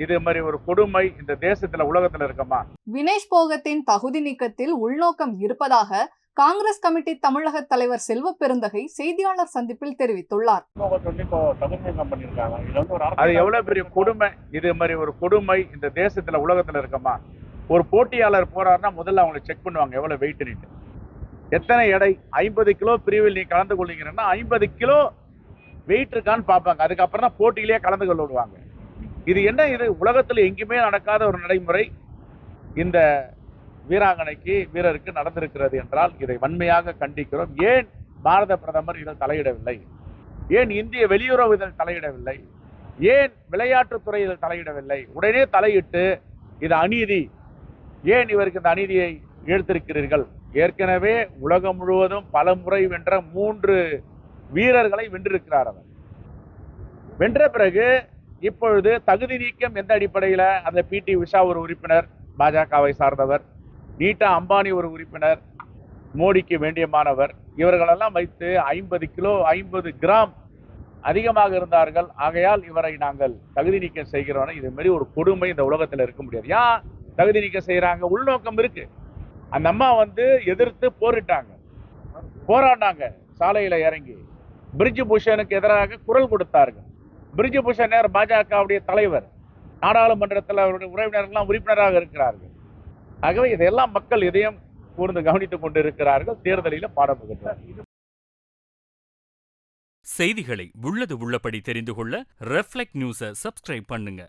இது மாதிரி ஒரு கொடுமை இந்த தேசத்துல உலகத்துல இருக்கமா? வினேஷ் போகத்தின் தகுதி நீக்கத்தில் உள்நோக்கம் இருப்பதாக காங்கிரஸ் கமிட்டி தமிழக தலைவர் செல்வ பெருந்தகை செய்தியாளர் சந்திப்பில் தெரிவித்துள்ளார். அது எவ்வளவு பெரிய கொடுமை! இது மாதிரி ஒரு கொடுமை இந்த தேசத்துல உலகத்துல இருக்கமா? ஒரு போட்டியாளர் போறாருன்னா முதல்ல அவங்களை செக் பண்ணுவாங்க எவ்வளவு வெயிட் நிட்டு, எத்தனை எடை. 50 கிலோ பிரிவில் நீ கலந்து கொள்ளுங்கன்னா 50 கிலோ வெயிட் இருக்கான்னு பார்ப்பாங்க. அதுக்கப்புறம் தான் போட்டியிலேயே கலந்து கொள்ள விடுவாங்க. இது என்ன? இது உலகத்துல எங்குமே நடக்காத ஒரு நடைமுறை இந்த வீரருக்கு நடந்திருக்கிறது என்றால் இதை வன்மையாக கண்டிக்கிறோம். ஏன் பாரத பிரதமர் இதில் தலையிடவில்லை? ஏன் இந்திய வெளியுறவு இதில் தலையிடவில்லை? ஏன் விளையாட்டுத்துறை இதில் தலையிடவில்லை? உடனே தலையிட்டு இது அநீதி, ஏன் இவருக்கு இந்த அநீதியை இழுத்திருக்கிறீர்கள்? ஏற்கனவே உலகம் முழுவதும் பல முறை வென்ற 3 வீரர்களை வென்றிருக்கிறார். அவர் வென்ற பிறகு இப்பொழுது தகுதி நீக்கம் எந்த அடிப்படையில்? அந்த PT உஷா ஒரு உறுப்பினர், பாஜகவை சார்ந்தவர், நீட்டா அம்பானி ஒரு உறுப்பினர், மோடிக்கு வேண்டியமானவர், இவர்களெல்லாம் வைத்து 50 கிலோ 50 கிராம் அதிகமாக இருந்தார்கள். ஆகையால் இவரை நாங்கள் தகுதி நீக்கம் செய்கிறோம். இது மாதிரி ஒரு கொடுமை இந்த உலகத்தில் இருக்க முடியாது. ஏன் தகுதி நீக்கம் செய்யறாங்க? உள்நோக்கம் இருக்கு. அந்த அம்மா எதிர்த்து போராடினாங்க, சாலையில இறங்கி பிரிஜ் பூஷனுக்கு எதிராக குரல் கொடுத்தார்கள். பிரிஜ் பூஷன் பாஜகவுடைய தலைவர், நாடாளுமன்றத்தில் அவருடைய உறவினர்கள்லாம் உறுப்பினராக இருக்கிறார்கள். ஆகவே இதையெல்லாம் மக்கள் இதயம் கூர்ந்து கவனித்துக் கொண்டிருக்கிறார்கள். தேர்தலில் பாடம் புகழ்கிறார்கள். செய்திகளை உள்ளது உள்ளபடி தெரிந்து கொள்ள ரெஃப்ளெக்ட் நியூஸை சப்ஸ்கிரைப் பண்ணுங்க.